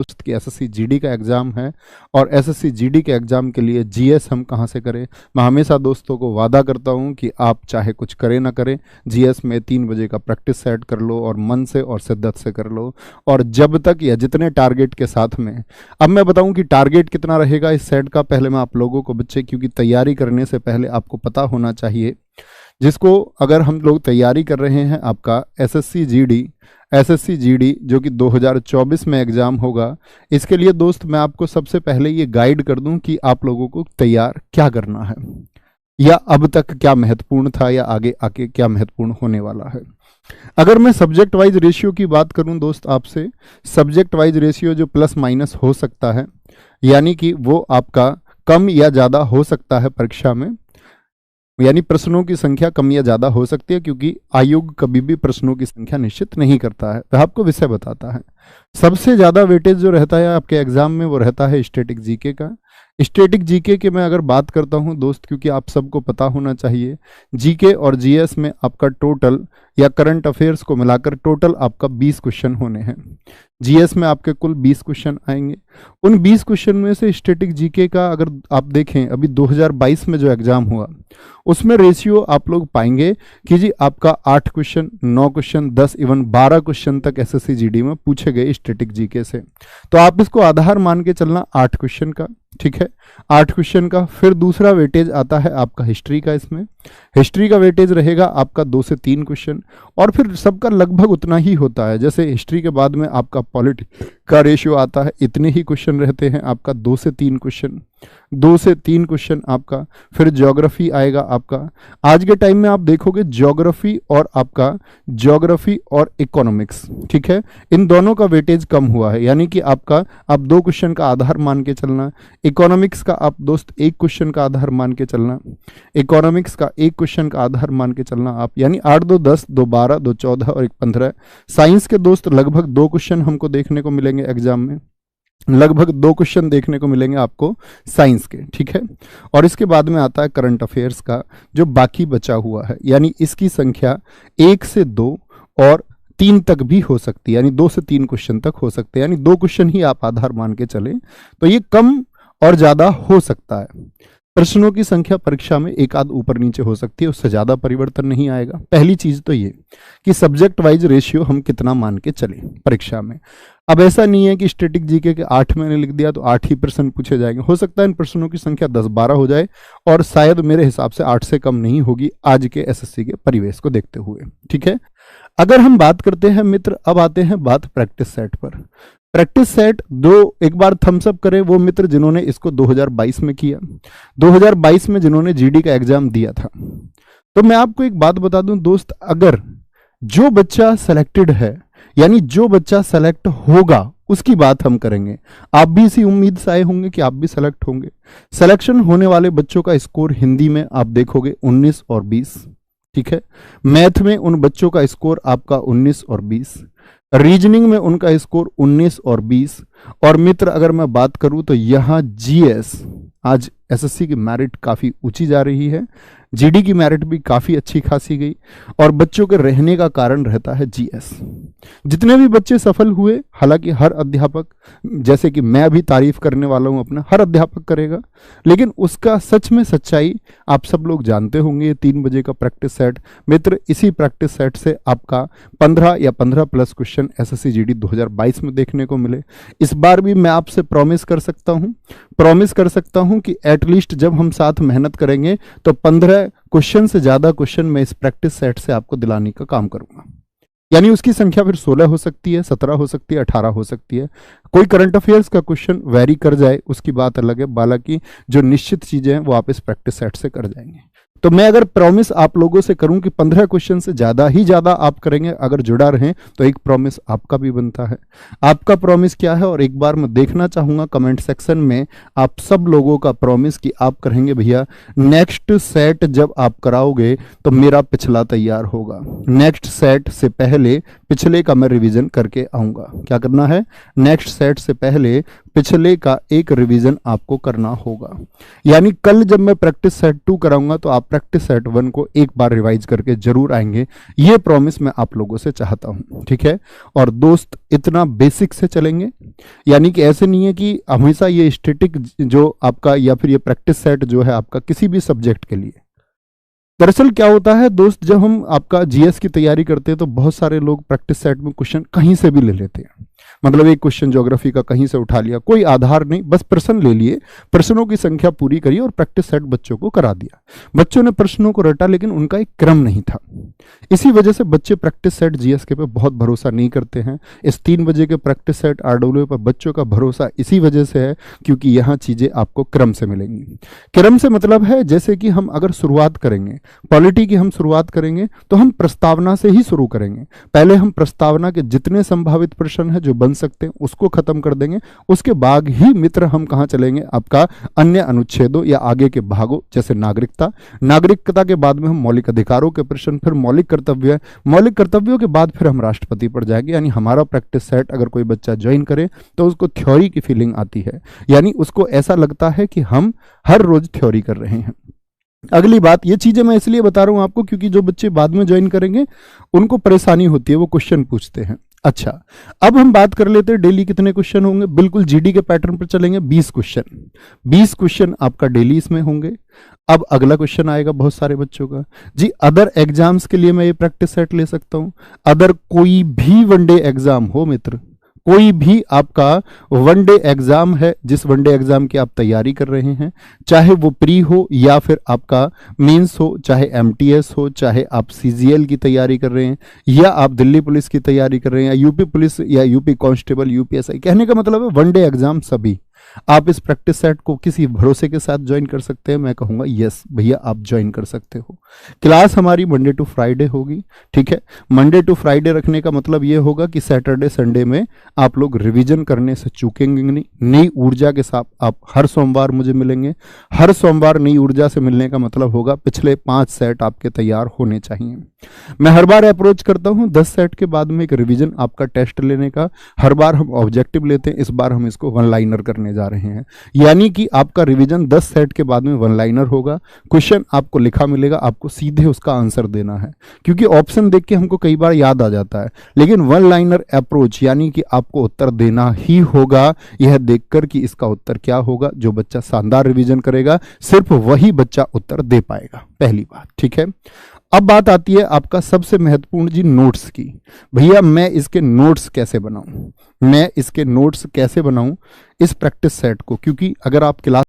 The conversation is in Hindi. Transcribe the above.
दोस्त की एसएससी जीडी का एग्जाम है, और एसएससी जीडी के एग्जाम के लिए जीएस हम कहाँ से करें। मैं हमेशा दोस्तों को वादा करता हूँ कि आप चाहे कुछ करें ना करें, जीएस में 3 बजे का प्रैक्टिस सेट कर लो और मन से और शिद्दत से कर लो। और जब तक या जितने टारगेट के साथ में, अब मैं बताऊं कि टारगेट कितना रहेगा इस सेट का, पहले मैं आप लोगों को बच्चे, क्योंकि तैयारी करने से पहले आपको पता होना चाहिए, जिसको अगर हम लोग तैयारी कर रहे हैं आपका एसएससी जीडी जो कि 2024 में एग्जाम होगा, इसके लिए दोस्त मैं आपको सबसे पहले ये गाइड कर दूं कि आप लोगों को तैयार क्या करना है, या अब तक क्या महत्वपूर्ण था, या आगे आके क्या महत्वपूर्ण होने वाला है। अगर मैं सब्जेक्ट वाइज रेशियो की बात करूं दोस्त आपसे, सब्जेक्ट वाइज रेशियो जो प्लस माइनस हो सकता है, यानी कि वो आपका कम या ज़्यादा हो सकता है परीक्षा में, यानी प्रश्नों की संख्या कम या ज़्यादा हो सकती है, क्योंकि आयोग कभी भी प्रश्नों की संख्या निश्चित नहीं करता है, वह आपको विषय बताता है। सबसे ज़्यादा वेटेज जो रहता है आपके एग्जाम में वो रहता है स्टैटिक जीके का। स्टैटिक जीके के मैं अगर बात करता हूं दोस्त, क्योंकि आप सबको पता होना चाहिए, जीके और जीएस में आपका टोटल या करंट अफेयर्स को मिलाकर टोटल आपका 20 क्वेश्चन होने हैं। जीएस में आपके कुल 20 क्वेश्चन आएंगे। उन 20 क्वेश्चन में से स्टैटिक जीके का अगर आप देखें, अभी 2022 में जो एग्जाम हुआ उसमें रेशियो आप लोग पाएंगे कि जी आपका 8 क्वेश्चन, 9 क्वेश्चन, 10 इवन 12 क्वेश्चन तक एसएससी जीडी में पूछे गए स्टैटिक जीके से। तो आप इसको आधार मान के चलना 8 क्वेश्चन का, ठीक है, 8 क्वेश्चन का। फिर दूसरा वेटेज आता है आपका हिस्ट्री का। इसमें हिस्ट्री का वेटेज रहेगा आपका 2 से 3 क्वेश्चन, और फिर सबका लगभग उतना ही होता है। जैसे हिस्ट्री के बाद में आपका पॉलिटी का रेशियो आता है, इतने ही क्वेश्चन रहते हैं आपका, 2 से 3 क्वेश्चन, 2 से 3 क्वेश्चन आपका। फिर ज्योग्राफी आएगा आपका। आज के टाइम में आप देखोगे ज्योग्राफी और इकोनॉमिक्स, ठीक है, इन दोनों का वेटेज कम हुआ है, यानी कि आपका आप 2 क्वेश्चन का आधार मान के चलना। इकोनॉमिक्स का आप दोस्त 1 क्वेश्चन का आधार मान के चलना, इकोनॉमिक्स का 1 क्वेश्चन का आधार मान के चलना आप, यानी 8 2 10, 2 12, 2 14 और 1 15। साइंस के दोस्त लगभग 2 क्वेश्चन हमको देखने को मिलेंगे एग्जाम में, लगभग 2 क्वेश्चन देखने को मिलेंगे आपको साइंस के, ठीक है। और इसके बाद में आता है करंट अफेयर्स का जो बाकी बचा हुआ है, यानी इसकी संख्या 1 से 2 और 3 तक भी हो सकती है, यानी 2 से 3 क्वेश्चन तक हो सकते हैं, यानी 2 क्वेश्चन ही आप आधार मान के चलें तो ये कम और ज्यादा हो सकता है। प्रश्नों की संख्या परीक्षा में एक आध ऊपर नीचे हो सकती है, उससे ज्यादा परिवर्तन नहीं आएगा। पहली चीज तो ये कि सब्जेक्ट वाइज रेशियो हम कितना मान के चले परीक्षा में। अब ऐसा नहीं है कि स्टैटिक जीके के 8 मैंने लिख दिया तो 8 ही प्रश्न पूछे जाएंगे, हो सकता है इन प्रश्नों की संख्या 10-12 हो जाए, और शायद मेरे हिसाब से 8 से कम नहीं होगी आज के एसएससी के परिवेश को देखते हुए, ठीक है। अगर हम बात करते हैं मित्र, अब आते हैं बात प्रैक्टिस सेट पर। प्रैक्टिस सेट दो एक बार थम्स अप करें वो मित्र जिन्होंने इसको 2022 में किया, 2022 में जिन्होंने जीडी का एग्जाम दिया था। तो मैं आपको एक बात बता दूं दोस्त, अगर जो बच्चा सेलेक्टेड है, यानी जो बच्चा सेलेक्ट होगा उसकी बात हम करेंगे, आप भी इसी उम्मीद से आए होंगे कि आप भी सेलेक्ट होंगे। सिलेक्शन होने वाले बच्चों का स्कोर हिंदी में आप देखोगे 19 और 20, ठीक है। मैथ में उन बच्चों का स्कोर आपका 19 और 20, रीजनिंग में उनका स्कोर 19 और 20। और मित्र अगर मैं बात करूं तो यहां जीएस, आज एसएससी की मेरिट काफी ऊंची जा रही है, जीडी की मेरिट भी काफी अच्छी खासी गई, और बच्चों के रहने का कारण रहता है जीएस। जितने भी बच्चे सफल हुए, हालांकि हर अध्यापक, जैसे कि मैं भी तारीफ करने वाला हूं अपना, हर अध्यापक करेगा, लेकिन उसका सच में सच्चाई आप सब लोग जानते होंगे। 3 बजे का प्रैक्टिस सेट मित्र, इसी प्रैक्टिस सेट से आपका 15 या 15 प्लस क्वेश्चन एसएससी जीडी 2022 में देखने को मिले। इस बार भी मैं आपसे प्रॉमिस कर सकता हूं कि एटलीस्ट जब हम साथ मेहनत करेंगे तो 15 क्वेश्चन से ज्यादा क्वेश्चन मैं इस प्रैक्टिस सेट से आपको दिलाने का काम करूंगा। यानी उसकी संख्या फिर 16 हो सकती है, 17 हो सकती है, 18 हो सकती है। कोई करंट अफेयर्स का क्वेश्चन वेरी कर जाए उसकी बात अलग है, बाकी जो निश्चित चीजें हैं वो आप इस प्रैक्टिस सेट से कर जाएंगे। तो मैं अगर प्रॉमिस आप लोगों से करूं कि 15 क्वेश्चन से ज्यादा ही ज्यादा आप करेंगे, अगर जुड़ा रहें, तो एक प्रॉमिस आपका भी बनता है। आपका प्रॉमिस क्या है, और एक बार मैं देखना चाहूंगा कमेंट सेक्शन में आप सब लोगों का प्रॉमिस कि आप करेंगे भैया नेक्स्ट सेट जब आप कराओगे तो मेरा पिछला तैयार होगा, नेक्स्ट सेट से पहले पिछले का मैं रिवीजन करके आऊंगा। क्या करना है, नेक्स्ट सेट से पहले पिछले का एक रिवीजन आपको करना होगा। यानी कल जब मैं प्रैक्टिस सेट 2 कराऊंगा तो आप प्रैक्टिस सेट 1 को एक बार रिवाइज करके जरूर आएंगे, ये प्रॉमिस मैं आप लोगों से चाहता हूं, ठीक है। और दोस्त इतना बेसिक से चलेंगे, यानी कि ऐसे नहीं है कि हमेशा ये स्टैटिक जो आपका या फिर ये प्रैक्टिस सेट जो है आपका किसी भी सब्जेक्ट के लिए। दरअसल क्या होता है दोस्त, जब हम आपका जीएस की तैयारी करते हैं तो बहुत सारे लोग प्रैक्टिस सेट में क्वेश्चन कहीं से भी ले लेते हैं। मतलब एक क्वेश्चन ज्योग्राफी का कहीं से उठा लिया, कोई आधार नहीं, बस प्रश्न ले लिए, प्रश्नों की संख्या पूरी करी और प्रैक्टिस सेट बच्चों को करा दिया। बच्चों ने प्रश्नों को रटा लेकिन उनका एक क्रम नहीं था। इसी वजह से बच्चे प्रैक्टिस सेट जीएस के पे बहुत भरोसा नहीं करते हैं। इस 3 बजे के प्रैक्टिस सेट आरडब्ल्यू पर बच्चों का भरोसा इसी वजह से है क्योंकि यहाँ चीजें आपको क्रम से मिलेंगी। क्रम से मतलब है जैसे कि हम अगर शुरुआत करेंगे, पॉलिटी की हम शुरुआत करेंगे तो हम प्रस्तावना से ही शुरू करेंगे। पहले हम प्रस्तावना के जितने संभावित प्रश्न है जो बन सकते हैं उसको खत्म कर देंगे, उसके बाद ही मित्र हम कहां चलेंगे, आपका अन्य अनुच्छेदों या आगे के भागों जैसे नागरिकता। नागरिकता के बाद में हम मौलिक अधिकारों के प्रश्न, फिर मौलिक कर्तव्य, मौलिक कर्तव्यों के बाद फिर हम राष्ट्रपति पर जाएंगे। यानी हमारा प्रैक्टिस सेट अगर कोई बच्चा ज्वाइन करे तो उसको थ्योरी की फीलिंग आती है, यानी उसको ऐसा लगता है कि हम हर रोज थ्योरी कर रहे हैं। अगली बात, ये चीजें मैं इसलिए बता रहा हूं आपको क्योंकि जो बच्चे बाद में ज्वाइन करेंगे उनको परेशानी होती है, वो क्वेश्चन पूछते हैं। अच्छा, अब हम बात कर लेते हैं डेली कितने क्वेश्चन होंगे। बिल्कुल जीडी के पैटर्न पर चलेंगे, 20 क्वेश्चन। 20 क्वेश्चन आपका डेली इसमें होंगे। अब अगला क्वेश्चन आएगा बहुत सारे बच्चों का, जी अदर एग्जाम्स के लिए मैं ये प्रैक्टिस सेट ले सकता हूं। अदर कोई भी वनडे एग्जाम हो मित्र, कोई भी आपका वनडे एग्जाम है, जिस वनडे एग्जाम की आप तैयारी कर रहे हैं, चाहे वो प्री हो या फिर आपका मेंस हो, चाहे एमटीएस हो, चाहे आप सीजीएल की तैयारी कर रहे हैं या आप दिल्ली पुलिस की तैयारी कर रहे हैं या यूपी पुलिस या यूपी कांस्टेबल, यूपीएसआई, कहने का मतलब है वनडे एग्जाम सभी आप इस प्रैक्टिस सेट को किसी भरोसे के साथ ज्वाइन कर सकते हैं। मैं कहूंगा यस भैया आप ज्वाइन कर सकते हो। क्लास हमारी मंडे टू फ्राइडे होगी, ठीक है। मंडे टू फ्राइडे रखने का मतलब ये होगा कि सैटरडे संडे में आप लोग रिवीजन करने से चूकेंगे नहीं। नई ऊर्जा के साथ आप हर सोमवार मुझे मिलेंगे। हर सोमवार नई ऊर्जा से मिलने का मतलब होगा पिछले 5 सेट आपके तैयार होने चाहिए। मैं हर बार अप्रोच करता हूं 10 सेट के बाद में एक रिवीजन आपका टेस्ट लेने का। हर बार हम ऑब्जेक्टिव लेते हैं, इस बार हम इसको वन लाइनर करने जा रहे हैं। यानी कि आपका रिवीजन 10 सेट के बाद में वन लाइनर होगा। क्वेश्चन आपको लिखा मिलेगा, आपको सीधे उसका आंसर देना है, क्योंकि ऑप्शन देख के हमको कई बार याद आ जाता है, लेकिन वन लाइनर अप्रोच यानी कि आपको उत्तर देना ही होगा यह देखकर कि इसका उत्तर क्या होगा। जो बच्चा शानदार रिवीजन करेगा सिर्फ वही बच्चा उत्तर दे पाएगा, पहली बात, ठीक है। अब बात आती है आपका सबसे महत्वपूर्ण जी नोट्स की। भैया मैं इसके नोट्स कैसे बनाऊं, मैं इसके नोट्स कैसे बनाऊं इस प्रैक्टिस सेट को, क्योंकि अगर आप क्लास